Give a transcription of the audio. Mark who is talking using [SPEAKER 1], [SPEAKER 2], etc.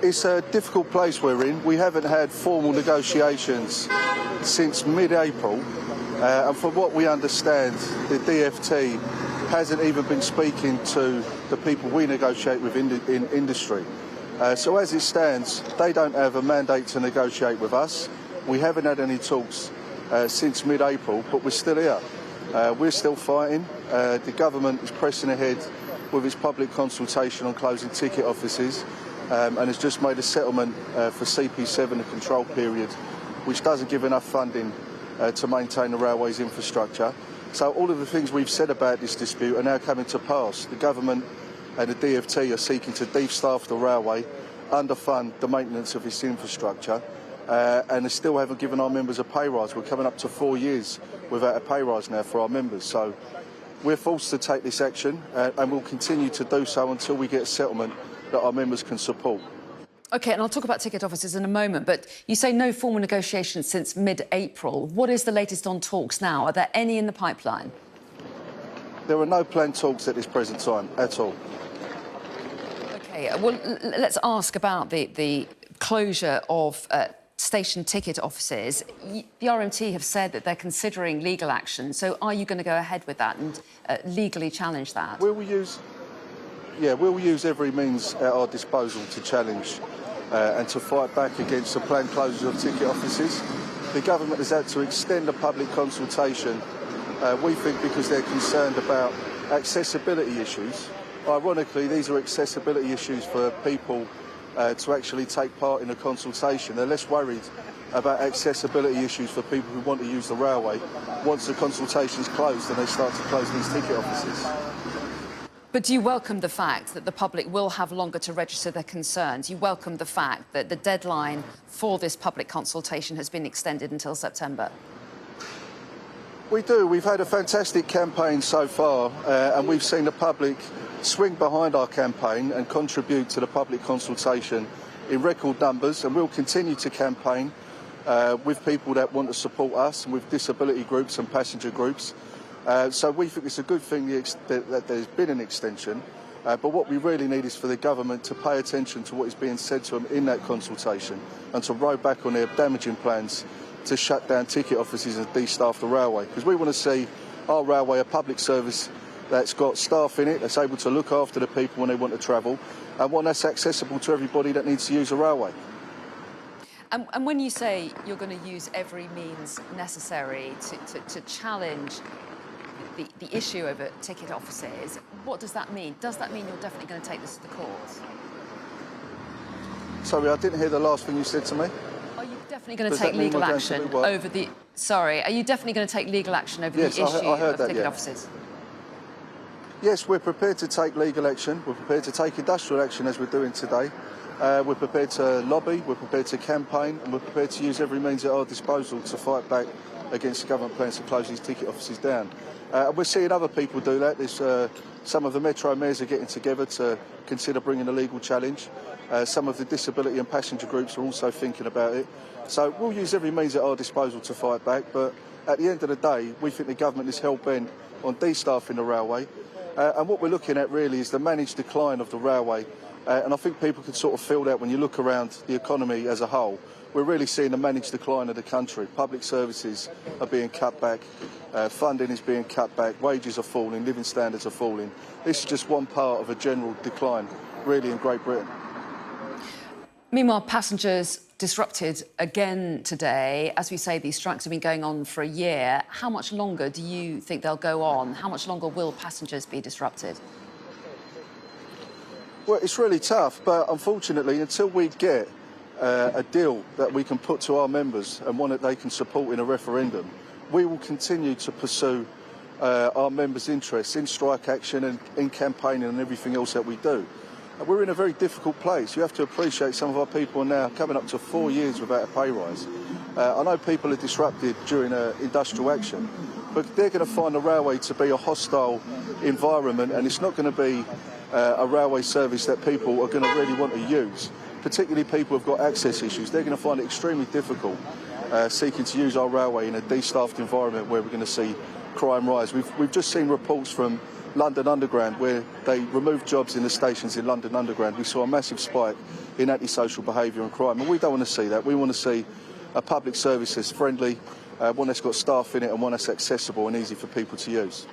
[SPEAKER 1] It's a difficult place we're in. We haven't had formal negotiations since mid-April, and from what we understand, the DfT hasn't even been speaking to the people we negotiate with in industry. So as it stands, they don't have a mandate to negotiate with us. We haven't had any talks since mid-April, but we're still here. We're still fighting. The government is pressing ahead with its public consultation on closing ticket offices, and has just made a settlement for CP7, the control period, which doesn't give enough funding to maintain the railway's infrastructure. So all of the things we've said about this dispute are now coming to pass. The government and the DfT are seeking to de-staff the railway, underfund the maintenance of its infrastructure, and they still haven't given our members a pay rise. We're coming up to 4 years without a pay rise now for our members. So we're forced to take this action, and we'll continue to do so until we get a settlement that our members can support.
[SPEAKER 2] OK, and I'll talk about ticket offices in a moment, but you say no formal negotiations since mid-April. What is the latest on talks now? Are there any in the pipeline?
[SPEAKER 1] There are no planned talks at this present time at all.
[SPEAKER 2] OK, well, let's ask about the closure of station ticket offices. The RMT have said that they're considering legal action, so are you going to go ahead with that and legally challenge that?
[SPEAKER 1] We'll use every means at our disposal to challenge and to fight back against the planned closures of ticket offices. The government has had to extend the public consultation, we think because they're concerned about accessibility issues. Ironically, these are accessibility issues for people to actually take part in a consultation. They're less worried about accessibility issues for people who want to use the railway once the consultation's closed and they start to close these ticket offices.
[SPEAKER 2] But do you welcome the fact that the public will have longer to register their concerns? You welcome the fact that the deadline for this public consultation has been extended until September?
[SPEAKER 1] We do. We've had a fantastic campaign so far, and we've seen the public swing behind our campaign and contribute to the public consultation in record numbers, and we'll continue to campaign with people that want to support us and with disability groups and passenger groups. So we think it's a good thing that there's been an extension, but what we really need is for the government to pay attention to what is being said to them in that consultation and to row back on their damaging plans to shut down ticket offices and de-staff the railway. Because we want to see our railway a public service that's got staff in it, that's able to look after the people when they want to travel, and one that's accessible to everybody that needs to use a railway.
[SPEAKER 2] And when you say you're going to use every means necessary to challenge the issue over ticket offices, what does that mean? Does that mean you're definitely going to take this to the courts?
[SPEAKER 1] Sorry, I didn't hear the last thing you said to me.
[SPEAKER 2] Are you definitely going to take legal action over the... Sorry, are you definitely going to take legal action over the issue of ticket offices?
[SPEAKER 1] Yes, we're prepared to take legal action. We're prepared to take industrial action as we're doing today. We're prepared to lobby, we're prepared to campaign, and we're prepared to use every means at our disposal to fight back against the government plans to close these ticket offices down. We're seeing other people do that. There's, some of the metro mayors are getting together to consider bringing a legal challenge. Some of the disability and passenger groups are also thinking about it. So we'll use every means at our disposal to fight back, but at the end of the day, we think the government is hell-bent on de-staffing the railway. And what we're looking at really is the managed decline of the railway. And I think people can sort of feel that when you look around the economy as a whole. We're really seeing a managed decline of the country. Public services are being cut back, funding is being cut back, wages are falling, living standards are falling. This is just one part of a general decline, really, in Great Britain.
[SPEAKER 2] Meanwhile, passengers disrupted again today. As we say, these strikes have been going on for a year. How much longer do you think they'll go on? How much longer will passengers be disrupted?
[SPEAKER 1] Well, it's really tough, but unfortunately, until we get a deal that we can put to our members and one that they can support in a referendum, we will continue to pursue our members' interests in strike action and in campaigning and everything else that we do. We're in a very difficult place. You have to appreciate some of our people are now coming up to 4 years without a pay rise. I know people are disrupted during industrial action, but they're going to find the railway to be a hostile environment, and it's not going to be a railway service that people are going to really want to use, particularly people who've got access issues. They're going to find it extremely difficult seeking to use our railway in a de-staffed environment where we're going to see crime rise. We've just seen reports from London Underground where they removed jobs in the stations in London Underground. We saw a massive spike in antisocial behaviour and crime. And we don't want to see that. We want to see a public service that's friendly, one that's got staff in it and one that's accessible and easy for people to use.